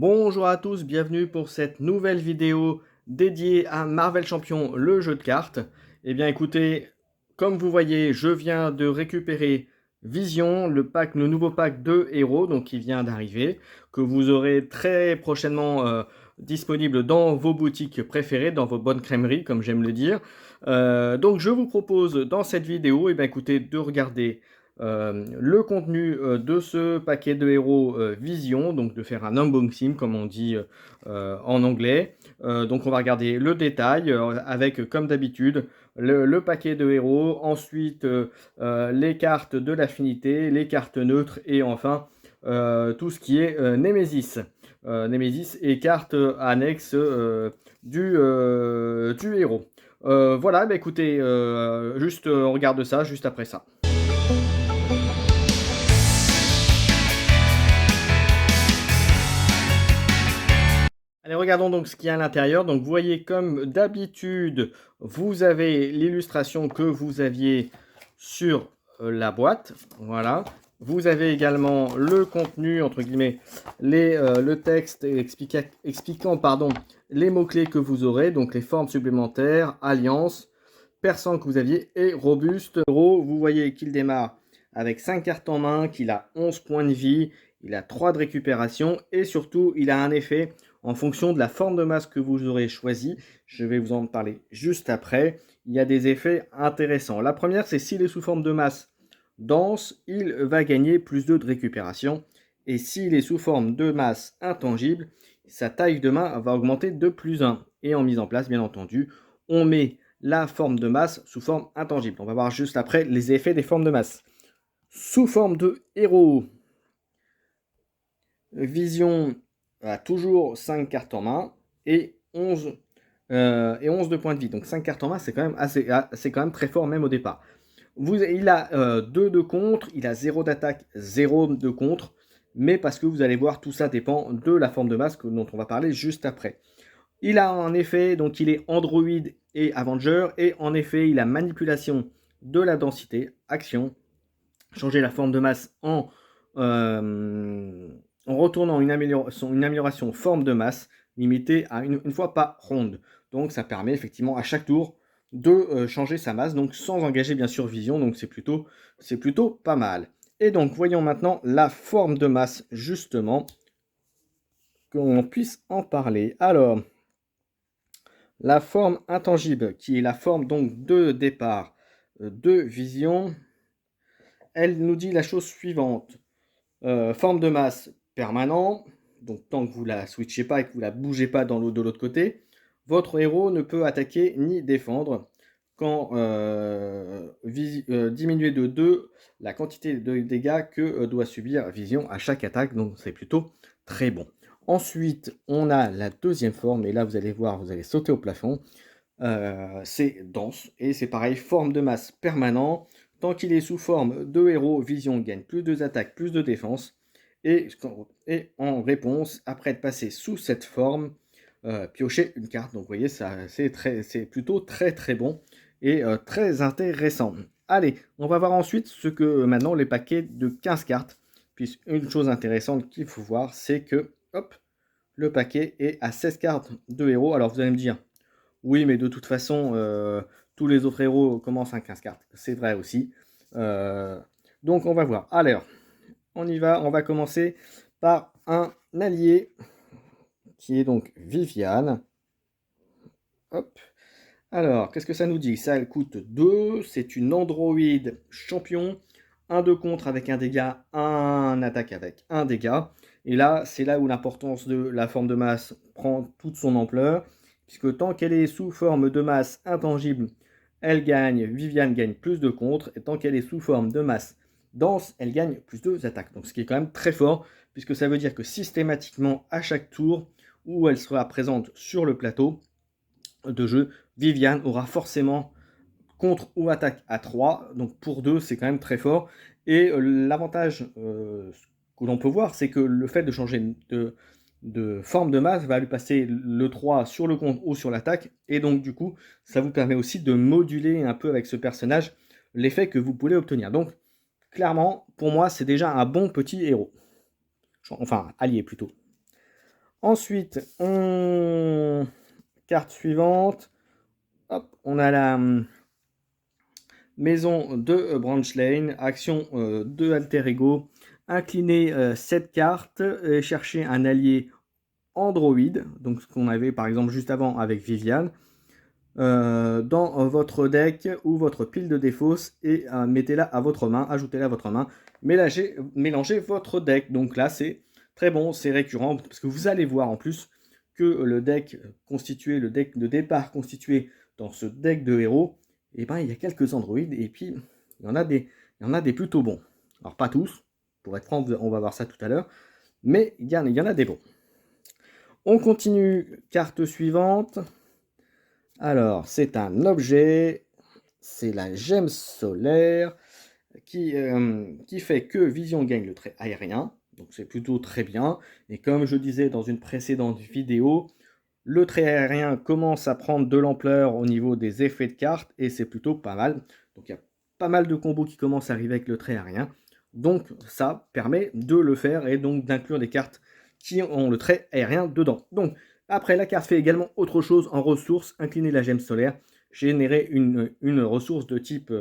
Bonjour à tous, bienvenue pour cette nouvelle vidéo dédiée à Marvel Champion, le jeu de cartes. Eh bien écoutez, comme vous voyez, je viens de récupérer Vision, le nouveau pack de héros, donc qui vient d'arriver, que vous aurez très prochainement disponible dans vos boutiques préférées, dans vos bonnes crèmeries, comme j'aime le dire. Donc je vous propose dans cette vidéo, eh bien écoutez, de regarder le contenu de ce paquet de héros Vision, donc de faire un unboxing comme on dit en anglais. Donc on va regarder le détail avec comme d'habitude le paquet de héros, ensuite les cartes de l'affinité, les cartes neutres et enfin tout ce qui est Nemesis. Nemesis et cartes annexes du héros. Voilà, bah écoutez, juste on regarde ça juste après ça. Allez, regardons donc ce qu'il y a à l'intérieur. Donc, vous voyez, comme d'habitude, vous avez l'illustration que vous aviez sur la boîte. Voilà. Vous avez également le contenu, entre guillemets, le texte expliquant pardon, les mots-clés que vous aurez. Donc, les formes supplémentaires, alliance, persan que vous aviez et robuste. Vous voyez qu'il démarre avec 5 cartes en main, qu'il a 11 points de vie, il a 3 de récupération et surtout, il a un effet en fonction de la forme de masse que vous aurez choisi. Je vais vous en parler juste après. Il y a des effets intéressants. La première, c'est s'il est sous forme de masse dense, il va gagner plus 2 de récupération. Et s'il est sous forme de masse intangible, sa taille de main va augmenter de plus 1. Et en mise en place, bien entendu, on met la forme de masse sous forme intangible. On va voir juste après les effets des formes de masse. Sous forme de héros, Vision a toujours 5 cartes en main et 11 de points de vie. Donc 5 cartes en main, c'est quand même c'est quand même très fort même au départ. Il a 2 de contre, il a 0 d'attaque, 0 de contre, mais parce que vous allez voir, tout ça dépend de la forme de masse dont on va parler juste après. Il a en effet, donc il est Android et Avenger, et en effet, il a manipulation de la densité, action, changer la forme de masse en retournant une amélioration forme de masse limitée à une fois par ronde. Donc ça permet effectivement à chaque tour de changer sa masse, donc sans engager bien sûr Vision, donc c'est plutôt pas mal. Et donc voyons maintenant la forme de masse justement, qu'on puisse en parler. Alors, la forme intangible, qui est la forme donc de départ de Vision, elle nous dit la chose suivante. Forme de masse permanent, donc tant que vous la switchez pas et que vous la bougez pas de l'autre côté, votre héros ne peut attaquer ni défendre. Quand diminuer de 2 la quantité de dégâts que doit subir Vision à chaque attaque, donc c'est plutôt très bon. Ensuite, on a la deuxième forme, et là vous allez voir, vous allez sauter au plafond. C'est dense, et c'est pareil, forme de masse permanent. Tant qu'il est sous forme de héros, Vision gagne plus de attaques, plus de défense. Et en réponse, après être passé sous cette forme, piocher une carte. Donc vous voyez, c'est plutôt très très bon et très intéressant. Allez, on va voir ensuite ce que maintenant les paquets de 15 cartes. Puis une chose intéressante qu'il faut voir, c'est que hop, le paquet est à 16 cartes de héros. Alors vous allez me dire, oui, mais de toute façon, tous les autres héros commencent à 15 cartes. C'est vrai aussi. Donc on va voir. Alors, on y va. On va commencer par un allié qui est donc Viviane. Hop. Alors, qu'est-ce que ça nous dit? Ça, elle coûte 2. C'est une androïde champion. 1 de contre avec un dégât, 1 attaque avec un dégât. Et là, c'est là où l'importance de la forme de masse prend toute son ampleur. Puisque tant qu'elle est sous forme de masse intangible, Viviane gagne plus de contre. Et tant qu'elle est sous forme de masse dense, elle gagne plus de attaques. Donc ce qui est quand même très fort, puisque ça veut dire que systématiquement, à chaque tour où elle sera présente sur le plateau de jeu, Viviane aura forcément contre ou attaque à 3. Donc pour 2, c'est quand même très fort. Et l'avantage que l'on peut voir, c'est que le fait de changer de forme de masse va lui passer le 3 sur le contre ou sur l'attaque. Et donc du coup, ça vous permet aussi de moduler un peu avec ce personnage l'effet que vous pouvez obtenir. Donc clairement, pour moi, c'est déjà un bon petit héros. Enfin, allié plutôt. Ensuite, carte suivante. Hop, on a la maison de Branch Lane, action de Alter Ego. Incliner cette carte et chercher un allié Android, donc ce qu'on avait par exemple juste avant avec Viviane, dans votre deck ou votre pile de défausse et mettez-la à votre main, ajoutez-la à votre main, mélangez votre deck. Donc là c'est très bon, c'est récurrent parce que vous allez voir en plus que le deck constitué, le deck de départ constitué dans ce deck de héros, et ben il y a quelques androïdes et puis il y en a des plutôt bons. Alors pas tous, pour être franc, on va voir ça tout à l'heure, mais il y en a des bons. On continue, carte suivante. Alors, c'est un objet, c'est la gemme solaire qui fait que Vision gagne le trait aérien, donc c'est plutôt très bien. Et comme je disais dans une précédente vidéo, le trait aérien commence à prendre de l'ampleur au niveau des effets de cartes et c'est plutôt pas mal. Donc il y a pas mal de combos qui commencent à arriver avec le trait aérien. Donc ça permet de le faire et donc d'inclure des cartes qui ont le trait aérien dedans. Donc après, la carte fait également autre chose en ressources, incliner la gemme solaire, générer une ressource de type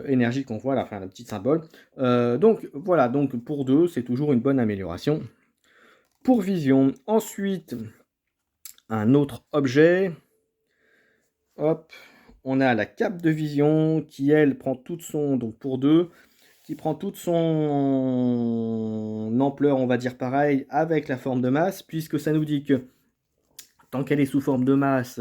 énergie qu'on voit là, enfin un petit symbole. Donc voilà, donc pour 2, c'est toujours une bonne amélioration. Pour Vision, ensuite, un autre objet. Hop, on a la cape de Vision qui, elle, prend toute son, donc pour 2, qui prend toute son ampleur, on va dire pareil, avec la forme de masse, puisque ça nous dit que tant qu'elle est sous forme de masse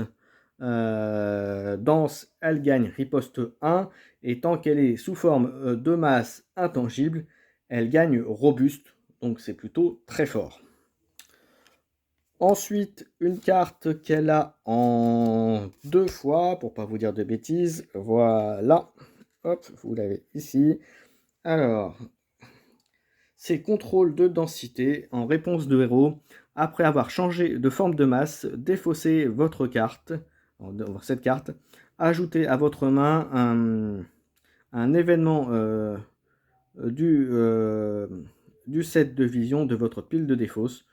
dense, elle gagne riposte 1, et tant qu'elle est sous forme de masse intangible, elle gagne robuste, donc c'est plutôt très fort. Ensuite, une carte qu'elle a en 2 fois, pour pas vous dire de bêtises, voilà, hop, vous l'avez ici. Alors, c'est contrôle de densité en réponse de héros. Après avoir changé de forme de masse, défaussez votre carte, cette carte, ajoutez à votre main un événement du set de vision de votre pile de défausse.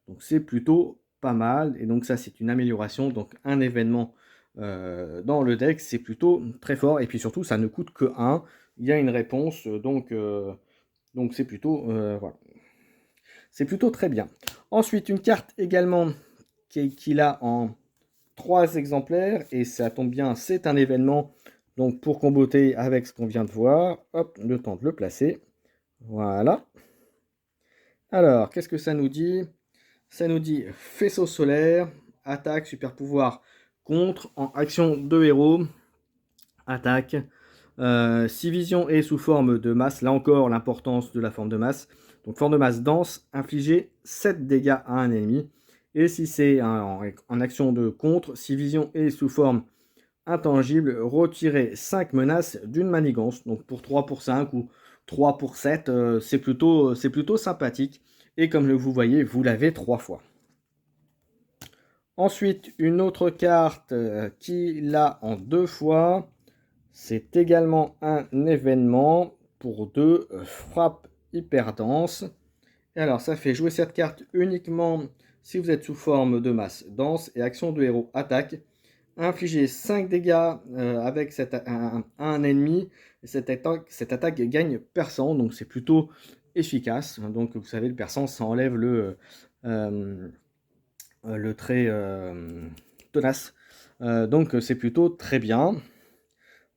Donc c'est plutôt pas mal, et donc ça c'est une amélioration, donc un événement dans le deck, c'est plutôt très fort, et puis surtout ça ne coûte que 1, il y a une réponse, donc c'est plutôt, voilà. C'est plutôt très bien. Ensuite, une carte également qu'il a en 3 exemplaires, et ça tombe bien, c'est un événement, donc pour comboter avec ce qu'on vient de voir, hop, le temps de le placer, voilà. Alors, qu'est-ce que ça nous dit? Ça nous dit faisceau solaire, attaque, super pouvoir, contre, en action de héros, attaque. Si vision est sous forme de masse, là encore l'importance de la forme de masse. Donc forme de masse dense, infliger 7 dégâts à un ennemi. Et si c'est en action de contre, si vision est sous forme intangible, retirer 5 menaces d'une manigance. Donc pour 3 pour 5 ou 3 pour 7, c'est plutôt sympathique. Et comme vous voyez, vous l'avez 3 fois. Ensuite, une autre carte qui l'a en 2 fois. C'est également un événement pour 2 frappes hyper denses. Et alors, ça fait jouer cette carte uniquement si vous êtes sous forme de masse dense et action de héros attaque. Infliger 5 dégâts avec un ennemi. Et cette attaque gagne perçant, donc c'est plutôt efficace. Donc vous savez, le perçant, ça enlève le trait tenace. Donc c'est plutôt très bien.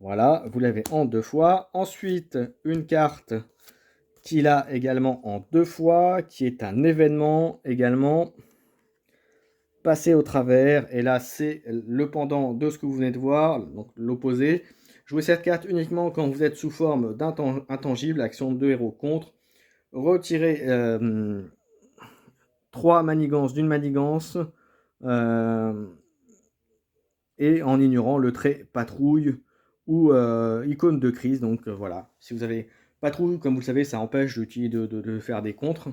Voilà, vous l'avez en 2 fois. Ensuite, une carte qu'il a également en 2 fois, qui est un événement également. Passer au travers, et là c'est le pendant de ce que vous venez de voir, donc l'opposé. Jouez cette carte uniquement quand vous êtes sous forme d'intangible, action de héros contre. Retirez 3 manigances d'une manigance, et en ignorant le trait patrouille ou icône de crise. Donc voilà, si vous avez patrouille, comme vous le savez, ça empêche de faire des contres.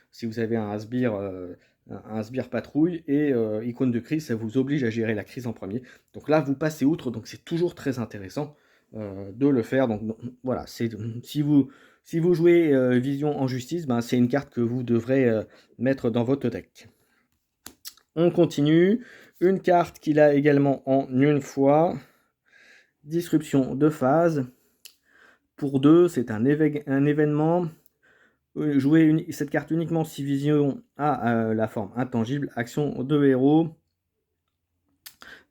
Si vous avez un sbire patrouille, et icône de crise, ça vous oblige à gérer la crise en premier. Donc là, vous passez outre, donc c'est toujours très intéressant de le faire. Donc voilà, si vous jouez Vision en justice, ben, c'est une carte que vous devrez mettre dans votre deck. On continue. Une carte qu'il a également en une fois. Disruption de phase. Pour 2, c'est un événement. Jouez cette carte uniquement si vision a la forme intangible. Action de héros.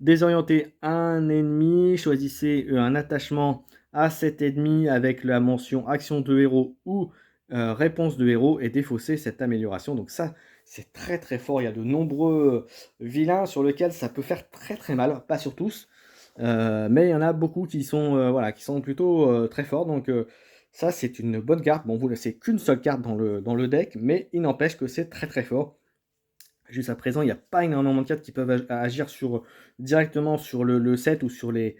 Désorienter un ennemi. Choisissez un attachement à cet ennemi avec la mention action de héros ou réponse de héros et défausser cette amélioration. Donc ça, c'est très très fort. Il y a de nombreux vilains sur lesquels ça peut faire très très mal. Pas sur tous. Mais il y en a beaucoup qui sont, voilà, qui sont plutôt très forts. Donc ça, c'est une bonne carte. Bon, vous laissez qu'une seule carte dans le deck, mais il n'empêche que c'est très très fort. Jusqu'à présent, il n'y a pas énormément de cartes qui peuvent agir directement sur le set ou sur les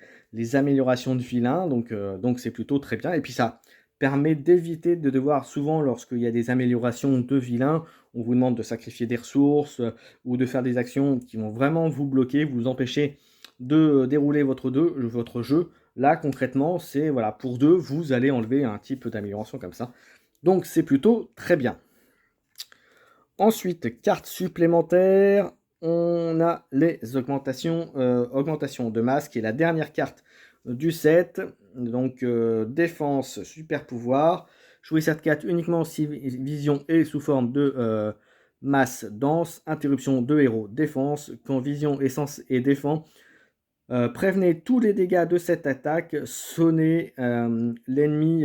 améliorations de vilains. Donc c'est plutôt très bien. Et puis ça permet d'éviter de devoir, souvent lorsqu'il y a des améliorations de vilains, on vous demande de sacrifier des ressources ou de faire des actions qui vont vraiment vous bloquer, vous empêcher de dérouler votre jeu. Là, concrètement, c'est voilà, pour 2, vous allez enlever un type d'amélioration comme ça. Donc c'est plutôt très bien. Ensuite, carte supplémentaire, on a les augmentations, augmentation de masse, qui est la dernière carte du set. Donc défense, super pouvoir. Jouez cette carte uniquement si vision est sous forme de masse dense. Interruption de héros, défense. Quand vision est censée et défend, prévenez tous les dégâts de cette attaque. Sonnez l'ennemi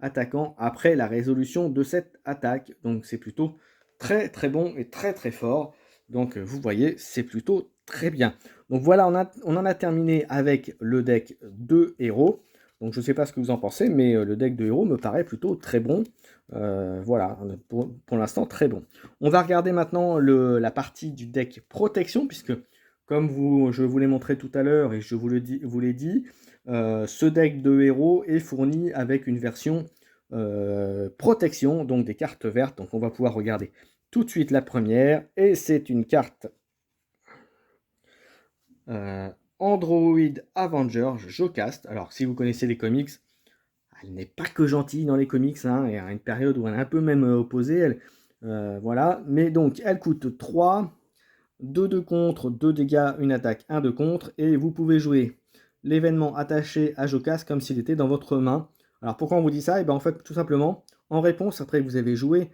attaquant après la résolution de cette attaque. Donc c'est plutôt très très bon et très très fort. Donc vous voyez, c'est plutôt très bien. Donc voilà, on en a terminé avec le deck de héros. Donc je ne sais pas ce que vous en pensez, mais le deck de héros me paraît plutôt très bon. Voilà, pour l'instant très bon. On va regarder maintenant la partie du deck protection, puisque comme je vous l'ai montré tout à l'heure et je vous l'ai dit, ce deck de héros est fourni avec une version protection, donc des cartes vertes. Donc on va pouvoir regarder tout de suite la première, et c'est une carte Android Avenger Jocasta. Alors si vous connaissez les comics, elle n'est pas que gentille dans les comics, hein, et à une période où elle est un peu même opposée, voilà. Mais donc elle coûte 3, 2 de contre, 2 dégâts, une attaque, 1 de contre, et vous pouvez jouer l'événement attaché à Jocasta comme s'il était dans votre main. Alors pourquoi on vous dit ça? Et bien en fait, tout simplement, en réponse, après que vous avez joué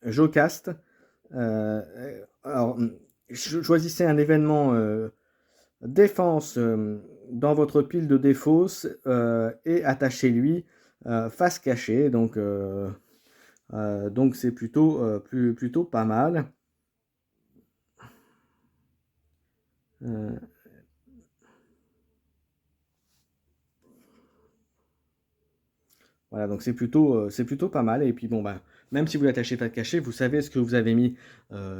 Jocasta, alors choisissez un événement défense dans votre pile de défausse et attachez-lui face cachée. Donc c'est plutôt pas mal. Voilà, donc c'est plutôt pas mal. Et puis bon, bah, même si vous l'attachez pas de cachet, vous savez ce que vous avez mis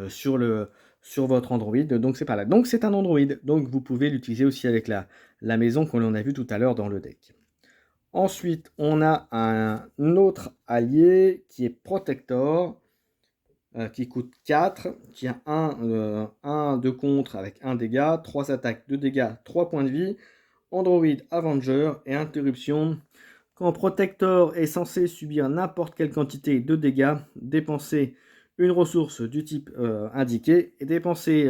sur votre Android, donc c'est pas là. Donc c'est un Android, donc vous pouvez l'utiliser aussi avec la maison qu'on en a vu tout à l'heure dans le deck. Ensuite, on a un autre allié qui est Protector, qui coûte 4, qui a 1 de contre avec 1 dégât, 3 attaques, 2 dégâts, 3 points de vie. Android Avenger et interruption. Quand Protector est censé subir n'importe quelle quantité de dégâts, dépensez une ressource du type indiqué et détruisez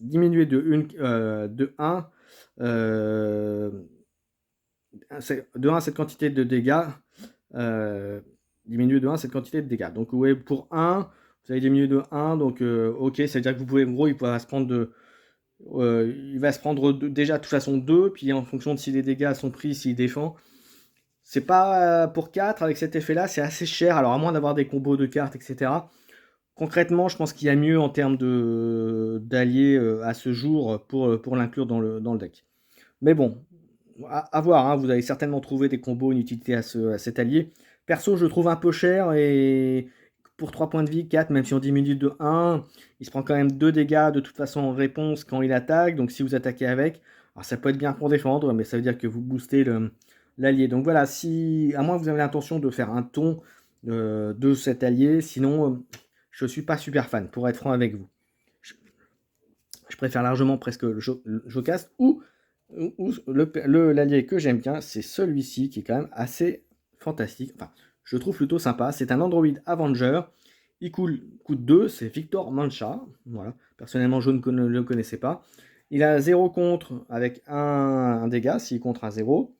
diminuer de 1 de 1 cette quantité de dégâts, diminuer de 1 cette quantité de dégâts. Donc ouais, pour 1, vous allez diminuer de 1, donc ok, c'est-à-dire que vous pouvez, en gros, il va se prendre déjà de toute façon 2, puis en fonction de si les dégâts sont pris, s'il défend. C'est pas pour 4, avec cet effet-là, c'est assez cher, alors à moins d'avoir des combos de cartes, etc. Concrètement, je pense qu'il y a mieux en termes d'alliés à ce jour pour l'inclure dans le deck. Mais bon, à voir, hein, vous allez certainement trouver des combos, une utilité à cet allié. Perso, je le trouve un peu cher, et pour 3 points de vie, 4, même si on diminue de 1, il se prend quand même 2 dégâts de toute façon en réponse quand il attaque. Donc si vous attaquez avec, alors ça peut être bien pour défendre, mais ça veut dire que vous boostez l'allié. Donc voilà, à moins que vous avez l'intention de faire un ton de cet allié, sinon je ne suis pas super fan, pour être franc avec vous. Je préfère largement presque le Jocasta ou L'allié que j'aime bien, c'est celui-ci qui est quand même assez fantastique. Enfin, je trouve plutôt sympa. C'est un Android Avenger. Coûte 2, c'est Victor Mancha. Voilà. Personnellement, je ne le connaissais pas. Il a 0 contre avec un dégât, s'il contre un 0.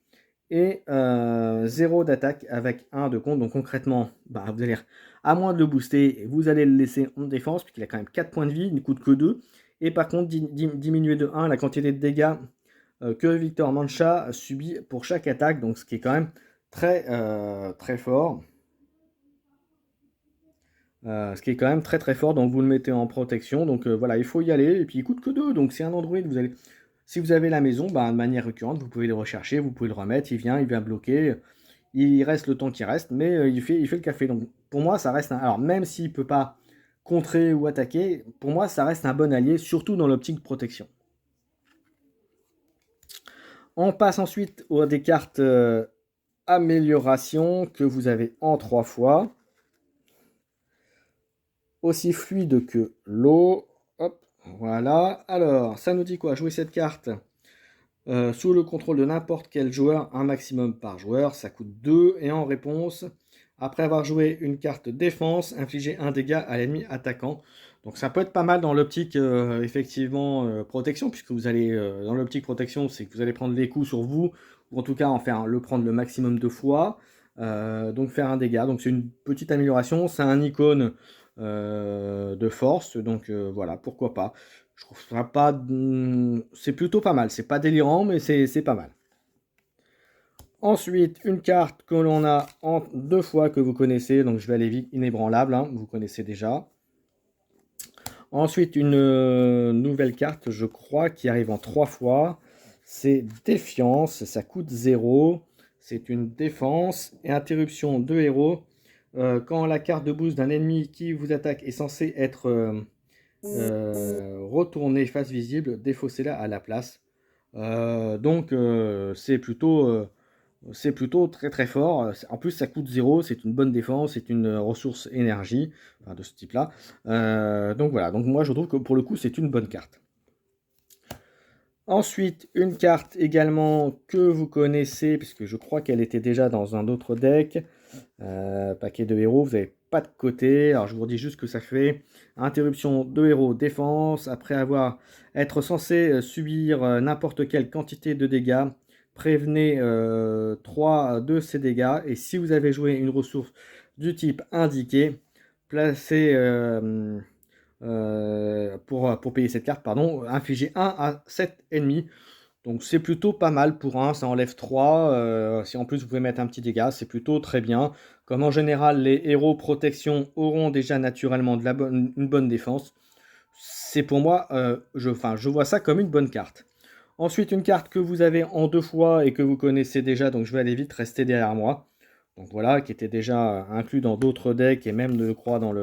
Et 0 d'attaque avec 1 de contre. Donc concrètement, bah, vous allez, à moins de le booster, vous allez le laisser en défense, puisqu'il a quand même 4 points de vie, il ne coûte que 2. Et par contre, diminuer de 1 la quantité de dégâts que Victor Mancha subit pour chaque attaque, donc ce qui est quand même très fort. Ce qui est quand même très fort, donc vous le mettez en protection, donc voilà, il faut y aller, et puis il coûte que 2, donc c'est un Android, si vous avez la maison, bah, de manière récurrente, vous pouvez le rechercher, vous pouvez le remettre, il vient bloquer, il reste le temps qu'il reste, mais il fait le café, donc pour moi ça reste alors même s'il ne peut pas contrer ou attaquer, pour moi ça reste un bon allié, surtout dans l'optique de protection. On passe ensuite aux des cartes amélioration que vous avez en 3 fois. Aussi fluide que l'eau. Hop, voilà. Alors, ça nous dit quoi? Jouer cette carte sous le contrôle de n'importe quel joueur, un maximum par joueur. Ça coûte 2. Et en réponse, après avoir joué une carte défense, infliger un dégât à l'ennemi attaquant. Donc ça peut être pas mal dans l'optique effectivement protection, puisque vous allez dans l'optique protection, c'est que vous allez prendre des coups sur vous, ou en tout cas le prendre le maximum de fois, donc faire un dégât. Donc c'est une petite amélioration, c'est un icône de force, donc voilà, pourquoi pas. Je trouve ça pas, c'est plutôt pas mal, c'est pas délirant, mais c'est pas mal. Ensuite, une carte que l'on a en 2 fois que vous connaissez, donc je vais aller vite, inébranlable, hein, vous connaissez déjà. Ensuite, une nouvelle carte, je crois, qui arrive en 3 fois. C'est Défiance, ça coûte 0. C'est une défense et interruption de héros. Quand la carte de boost d'un ennemi qui vous attaque est censée être retournée face visible, défaussez-la à la place. Donc c'est plutôt très fort. En plus, ça coûte 0, c'est une bonne défense, c'est une ressource énergie, enfin, de ce type-là. Donc voilà, donc moi je trouve que pour le coup, c'est une bonne carte. Ensuite, une carte également que vous connaissez, puisque je crois qu'elle était déjà dans un autre deck. Paquet de héros, vous n'avez pas de côté. Alors je vous dis juste que ça fait interruption de héros défense. Après être censé subir n'importe quelle quantité de dégâts, prévenez 3 de ces dégâts. Et si vous avez joué une ressource du type indiqué, placez pour payer cette carte, pardon, infligez 1 à 7 ennemis. Donc c'est plutôt pas mal pour 1, ça enlève 3. Si en plus vous pouvez mettre un petit dégât, c'est plutôt très bien. Comme en général les héros protection auront déjà naturellement une bonne défense, c'est pour moi, je vois ça comme une bonne carte. Ensuite, une carte que vous avez en 2 fois et que vous connaissez déjà, donc je vais aller vite, rester derrière moi. Donc voilà, qui était déjà inclus dans d'autres decks et même, je crois, dans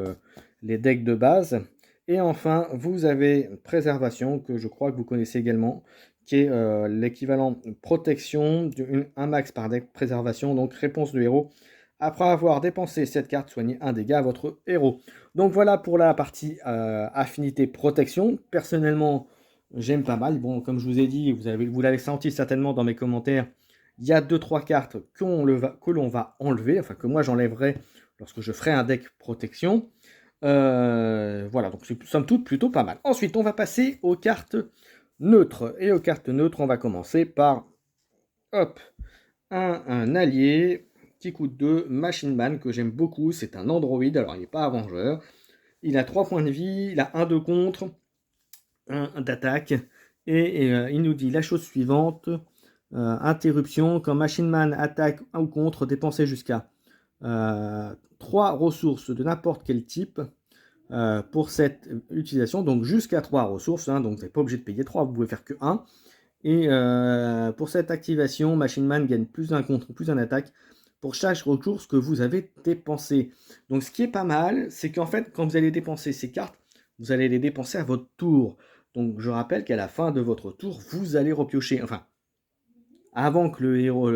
les decks de base. Et enfin, vous avez Préservation, que je crois que vous connaissez également, qui est l'équivalent protection, un max par deck Préservation, donc réponse de héros. Après avoir dépensé cette carte, soignez un dégât à votre héros. Donc voilà pour la partie affinité protection. Personnellement, j'aime pas mal. Bon, comme je vous ai dit, vous l'avez senti certainement dans mes commentaires, il y a 2-3 cartes que l'on va enlever, enfin que moi j'enlèverai lorsque je ferai un deck protection. Voilà, donc c'est somme toute plutôt pas mal. Ensuite, on va passer aux cartes neutres. Et aux cartes neutres, on va commencer par hop, un allié qui coûte 2, Machine Man, que j'aime beaucoup. C'est un Android, alors il n'est pas Avenger. Il a 3 points de vie, il a 1 de contre, 1 d'attaque. Et il nous dit la chose suivante. Interruption, quand Machine Man attaque ou contre, dépensez jusqu'à 3 ressources de n'importe quel type pour cette utilisation. Donc jusqu'à 3 ressources, hein, donc vous n'êtes pas obligé de payer 3, vous pouvez faire que 1. Et pour cette activation, Machine Man gagne plus un contre, plus un attaque pour chaque ressource que vous avez dépensé. Donc ce qui est pas mal, c'est qu'en fait, quand vous allez dépenser ces cartes, vous allez les dépenser à votre tour. Donc je rappelle qu'à la fin de votre tour, vous allez repiocher, enfin, avant que le héros,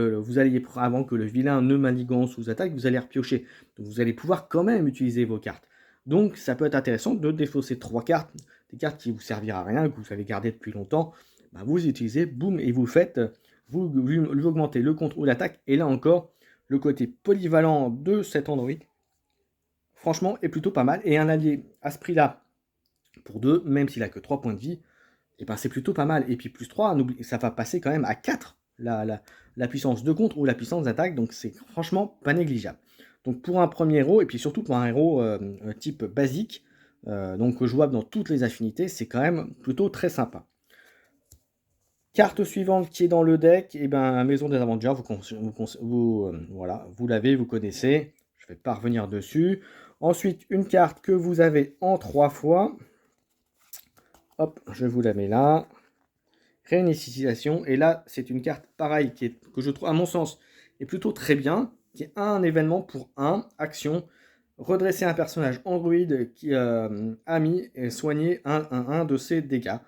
avant que le vilain ne manigance ou vous attaque, vous allez repiocher. Donc vous allez pouvoir quand même utiliser vos cartes. Donc ça peut être intéressant de défausser 3 cartes, des cartes qui ne vous serviront à rien, que vous avez gardées depuis longtemps, bah, vous utilisez, boum, et vous faites, vous augmentez le contre ou l'attaque. Et là encore, le côté polyvalent de cet Android, franchement, est plutôt pas mal. Et un allié à ce prix-là, pour 2, même s'il a que 3 points de vie, et ben c'est plutôt pas mal. Et puis plus 3, ça va passer quand même à 4 la puissance de contre ou la puissance d'attaque, donc c'est franchement pas négligeable. Donc pour un premier héros, et puis surtout pour un héros type basique, donc jouable dans toutes les affinités, c'est quand même plutôt très sympa. Carte suivante qui est dans le deck, et ben Maison des Avengers, voilà, vous l'avez, vous connaissez, je ne vais pas revenir dessus. Ensuite, une carte que vous avez en 3 fois. Hop, je vous la mets là. Réinitialisation. Et là, c'est une carte pareille que je trouve, à mon sens, est plutôt très bien. Qui est un événement pour action. Redresser un personnage Android qui a mis et soigner un de ses dégâts.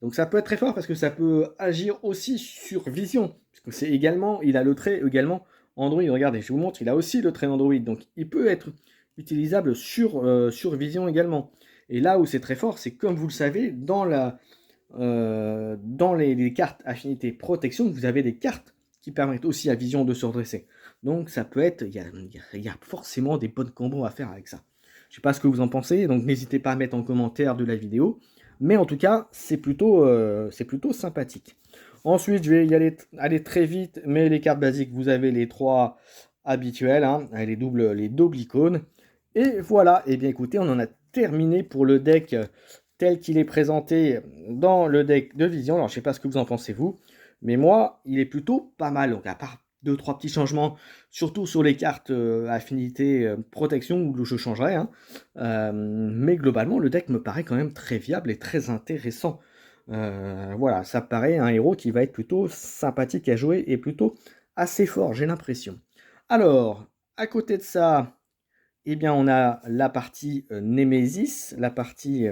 Donc ça peut être très fort parce que ça peut agir aussi sur vision. Puisque c'est également, il a le trait également Android. Regardez, je vous montre, il a aussi le trait Android. Donc il peut être utilisable sur vision également. Et là où c'est très fort, c'est comme vous le savez, dans les cartes affinités protection, vous avez des cartes qui permettent aussi à vision de se redresser. Donc ça peut être, il y a forcément des bonnes combos à faire avec ça. Je ne sais pas ce que vous en pensez, donc n'hésitez pas à mettre en commentaire de la vidéo. Mais en tout cas, c'est plutôt sympathique. Ensuite, je vais y aller très vite, mais les cartes basiques, vous avez les 3 habituelles, hein, les doubles icônes. Et voilà, et bien écoutez, on en a terminé pour le deck tel qu'il est présenté dans le deck de Vision. Alors je sais pas ce que vous en pensez vous, mais moi il est plutôt pas mal. Donc à part 2-3 petits changements, surtout sur les cartes affinités protection où je changerai, hein. Mais globalement le deck me paraît quand même très viable et très intéressant. Voilà, ça paraît un héros qui va être plutôt sympathique à jouer et plutôt assez fort, j'ai l'impression. Alors, à côté de ça, eh bien, on a la partie Némésis, la partie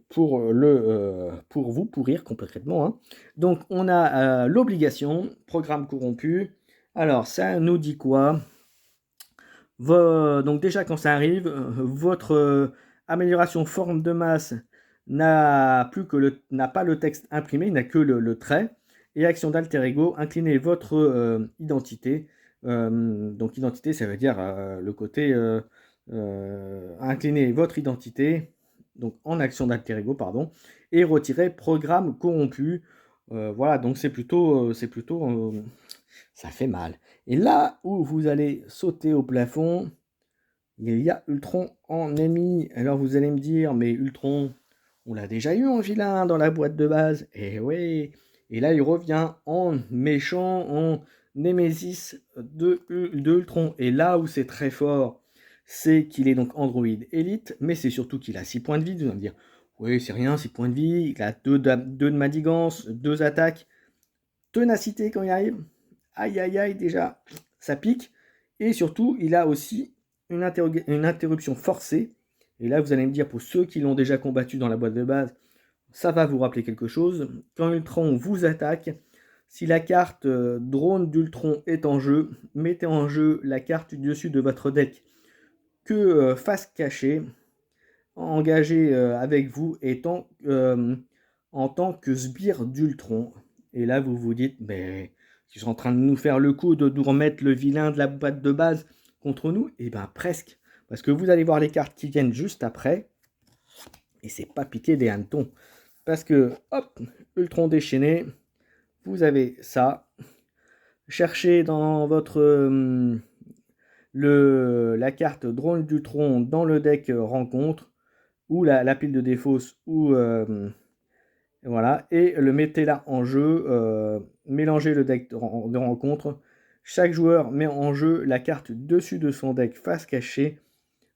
pour vous pourrir complètement, hein. Donc, on a l'obligation, programme corrompu. Alors, ça nous dit quoi? Donc, déjà, quand ça arrive, votre amélioration forme de masse n'a pas le texte imprimé, il n'a que le trait. Et action d'alter ego, inclinez votre identité. Donc identité, ça veut dire le côté incliner votre identité, donc en action d'alter ego, pardon, et retirer programme corrompu. Voilà, donc ça fait mal. Et là où vous allez sauter au plafond, il y a Ultron en ennemi. Alors vous allez me dire, mais Ultron, on l'a déjà eu en vilain dans la boîte de base. Et ouais. Et là, il revient en méchant, en Némésis de Ultron. Et là où c'est très fort, c'est qu'il est donc Android Elite, mais c'est surtout qu'il a 6 points de vie. Vous allez me dire, oui, c'est rien, 6 points de vie. Il a 2 de manigance, 2 attaques. Ténacité quand il arrive. Aïe, aïe, aïe, déjà, ça pique. Et surtout, il a aussi une interruption forcée. Et là, vous allez me dire, pour ceux qui l'ont déjà combattu dans la boîte de base, ça va vous rappeler quelque chose. Quand Ultron vous attaque, si la carte drone d'Ultron est en jeu, mettez en jeu la carte du dessus de votre deck que face cachée, engagée avec vous en tant que sbire d'Ultron. Et là, vous vous dites, mais ils sont en train de nous faire le coup de nous remettre le vilain de la boîte de base contre nous. Et bien presque. Parce que vous allez voir les cartes qui viennent juste après. Et c'est pas piqué des hannetons. Parce que, hop, Ultron déchaîné. Vous avez ça. Cherchez dans votre... la carte drone d'Ultron dans le deck rencontre. Ou la pile de défausse. Ou... voilà, et le mettez là en jeu, mélangez le deck de rencontre. Chaque joueur met en jeu la carte dessus de son deck face cachée,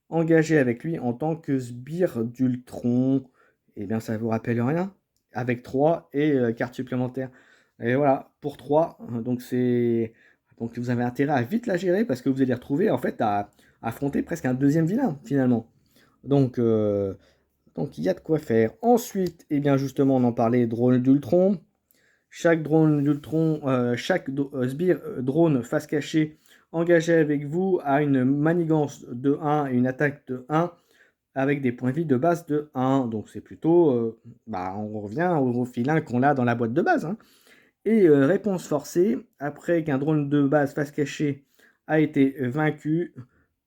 engagé avec lui en tant que sbire d'Ultron. Et bien ça vous rappelle rien, avec 3 et carte supplémentaire. Et voilà, pour 3, donc vous avez intérêt à vite la gérer parce que vous allez retrouver en fait à affronter presque un deuxième vilain finalement. Donc il y a de quoi faire. Ensuite, et bien justement, on en parlait, drone d'Ultron. Chaque drone d'Ultron, chaque sbire drone face cachée engagé avec vous a une manigance de 1 et une attaque de 1. avec des points de vie de base de 1. Donc c'est plutôt, on revient au filin qu'on a dans la boîte de base, hein. Et réponse forcée, après qu'un drone de base face cachée a été vaincu,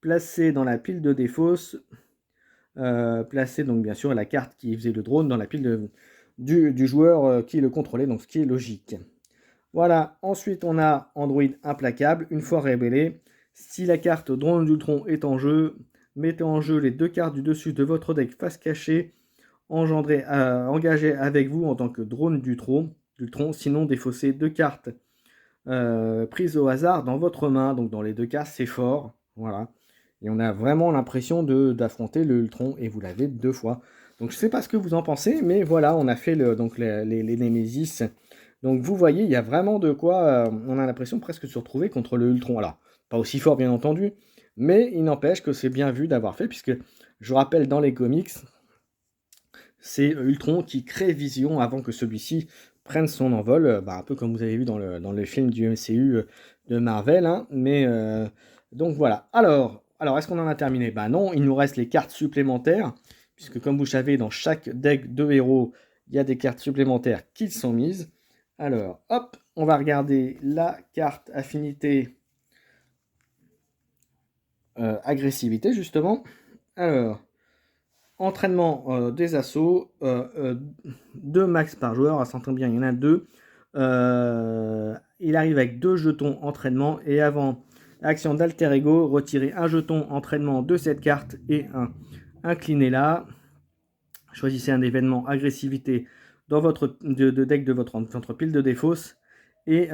placé dans la pile de défausse, placez donc bien sûr la carte qui faisait le drone dans la pile du joueur qui le contrôlait, donc ce qui est logique. Voilà, ensuite on a Android implacable. Une fois révélé, si la carte drone d'Ultron est en jeu, mettez en jeu les 2 cartes du dessus de votre deck face cachée, engagées avec vous en tant que drone d'Ultron, sinon défaussez 2 cartes prises au hasard dans votre main. Donc dans les 2 cas, c'est fort. Voilà. Et on a vraiment l'impression d'affronter le Ultron, et vous l'avez 2 fois. Donc je sais pas ce que vous en pensez, mais voilà, on a fait donc les Nemesis. Donc vous voyez, il y a vraiment de quoi, on a l'impression presque de se retrouver contre le Ultron. Alors, pas aussi fort bien entendu, mais il n'empêche que c'est bien vu d'avoir fait, puisque je vous rappelle, dans les comics, c'est Ultron qui crée Vision avant que celui-ci prenne son envol, un peu comme vous avez vu dans le film du MCU de Marvel, hein, mais donc voilà. Alors est-ce qu'on en a terminé? Non, il nous reste les cartes supplémentaires, puisque comme vous savez, dans chaque deck de héros, il y a des cartes supplémentaires qui sont mises. Alors, hop, on va regarder la carte affinité agressivité, justement. Alors, entraînement des assauts, 2 max par joueur, à s'entendre bien, il y en a 2. Il arrive avec 2 jetons entraînement, et avant action d'alter ego, retirez un jeton entraînement de cette carte et inclinez-la. Choisissez un événement agressivité dans votre deck de votre pile de défausse, et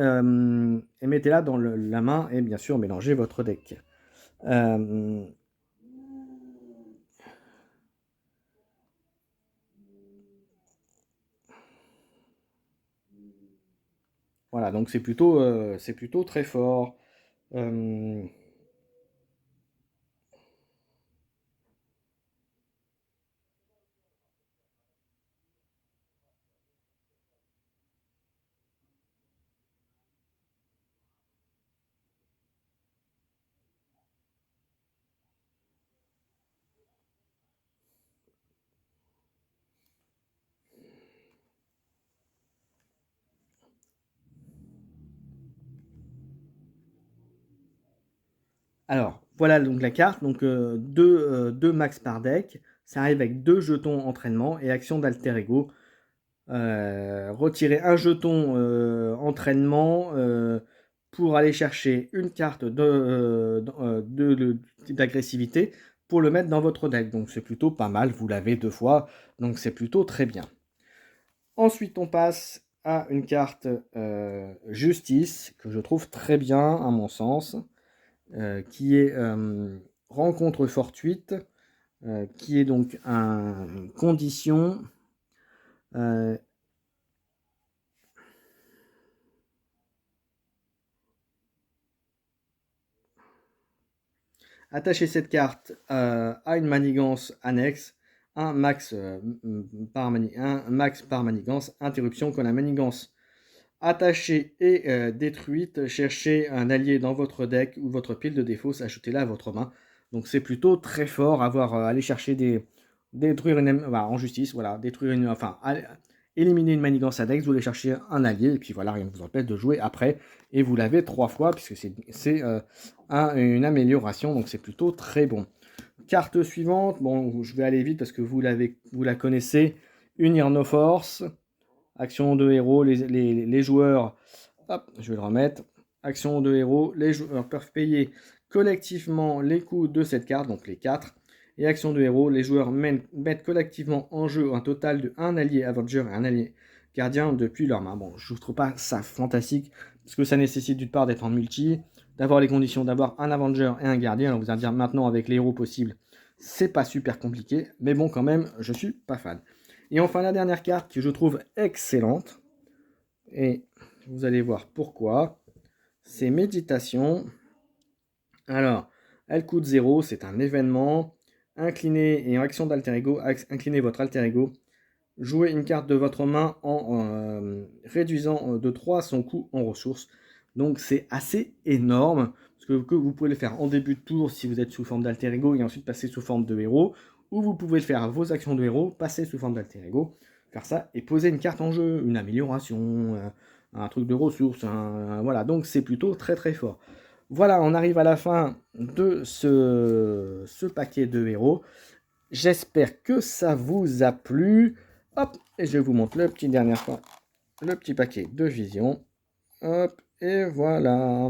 mettez-la dans la main, et bien sûr mélangez votre deck. Voilà, donc c'est plutôt très fort. Euh, alors, voilà donc la carte. Donc 2 max par deck. Ça arrive avec 2 jetons entraînement et action d'alter ego. Retirer un jeton entraînement pour aller chercher une carte d'agressivité pour le mettre dans votre deck. Donc c'est plutôt pas mal, vous l'avez 2 fois, donc c'est plutôt très bien. Ensuite on passe à une carte justice, que je trouve très bien à mon sens, qui est rencontre fortuite, qui est donc une condition. Attachez cette carte à une manigance annexe, un max par manigance, interruption quand la manigance attachée et détruite, cherchez un allié dans votre deck ou votre pile de défauts, ajoutez-la à votre main. Donc c'est plutôt très fort, aller chercher détruire en justice, voilà, éliminer une manigance annexe, vous allez chercher un allié, et puis voilà, rien ne vous empêche de jouer après, et vous l'avez 3 fois, puisque c'est une amélioration, donc c'est plutôt très bon. Carte suivante, bon, je vais aller vite parce que vous la connaissez, unir nos forces, action de héros, les joueurs, hop, je vais le remettre, action de héros, les joueurs peuvent payer collectivement les coûts de cette carte, donc les 4, et action de héros, les joueurs mettent collectivement en jeu un total de 1 allié Avenger et un allié gardien depuis leur main. Bon, je ne trouve pas ça fantastique, parce que ça nécessite d'une part d'être en multi, d'avoir les conditions d'avoir un Avenger et un gardien. Alors vous allez dire maintenant avec les héros possibles, c'est pas super compliqué, mais bon quand même, je suis pas fan. Et enfin la dernière carte que je trouve excellente, et vous allez voir pourquoi, c'est méditation. Alors, elle coûte 0, c'est un événement. Inclinez et en action d'alter ego, inclinez votre alter ego. Jouez une carte de votre main en réduisant de 3 son coût en ressources. Donc c'est assez énorme, parce que vous pouvez le faire en début de tour si vous êtes sous forme d'alter ego et ensuite passer sous forme de héros, où vous pouvez faire vos actions de héros, passer sous forme d'alter ego, faire ça et poser une carte en jeu, une amélioration, un truc de ressources, voilà, donc c'est plutôt très très fort. Voilà, on arrive à la fin de ce paquet de héros. J'espère que ça vous a plu. Hop, et je vous montre le petit dernière fois, le petit paquet de vision. Hop, et voilà.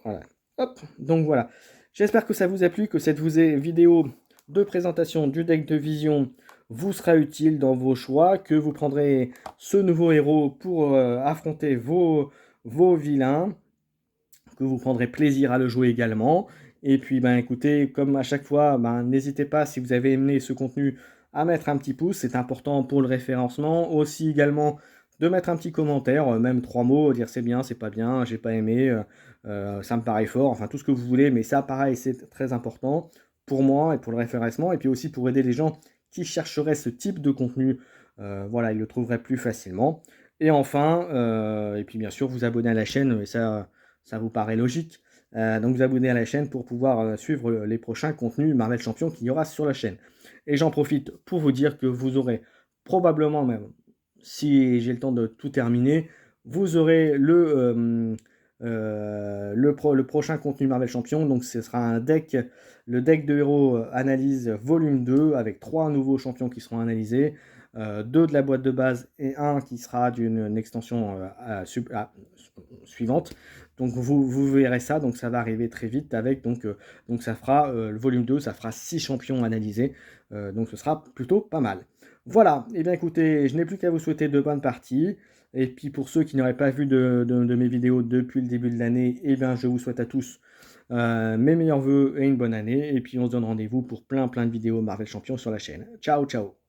Voilà. Hop, donc voilà. J'espère que ça vous a plu, que cette vidéo de présentation du deck de vision vous sera utile dans vos choix, que vous prendrez ce nouveau héros pour affronter vos vilains, que vous prendrez plaisir à le jouer également. Et puis, ben, écoutez, comme à chaque fois, ben, n'hésitez pas, si vous avez aimé ce contenu, à mettre un petit pouce. C'est important pour le référencement. Aussi également de mettre un petit commentaire, même 3 mots, dire c'est bien, c'est pas bien, j'ai pas aimé, ça me paraît fort, enfin tout ce que vous voulez. Mais ça, pareil, c'est très important pour moi et pour le référencement. Et puis aussi pour aider les gens qui chercheraient ce type de contenu. Voilà, ils le trouveraient plus facilement. Et enfin, et puis bien sûr, vous abonner à la chaîne, et ça vous paraît logique. Donc vous abonner à la chaîne pour pouvoir suivre les prochains contenus Marvel Champion qu'il y aura sur la chaîne. Et j'en profite pour vous dire que vous aurez probablement même, si j'ai le temps de tout terminer, vous aurez le prochain contenu Marvel Champion. Donc ce sera le deck de héros analyse volume 2 avec 3 nouveaux champions qui seront analysés. 2 de la boîte de base et 1 qui sera d'une extension suivante. Donc vous verrez ça, donc ça va arriver très vite avec, donc ça fera, le volume 2, ça fera 6 champions analysés, donc ce sera plutôt pas mal. Voilà, et bien écoutez, je n'ai plus qu'à vous souhaiter de bonnes parties, et puis pour ceux qui n'auraient pas vu de mes vidéos depuis le début de l'année, et bien je vous souhaite à tous mes meilleurs voeux et une bonne année, et puis on se donne rendez-vous pour plein de vidéos Marvel Champion sur la chaîne. Ciao, ciao!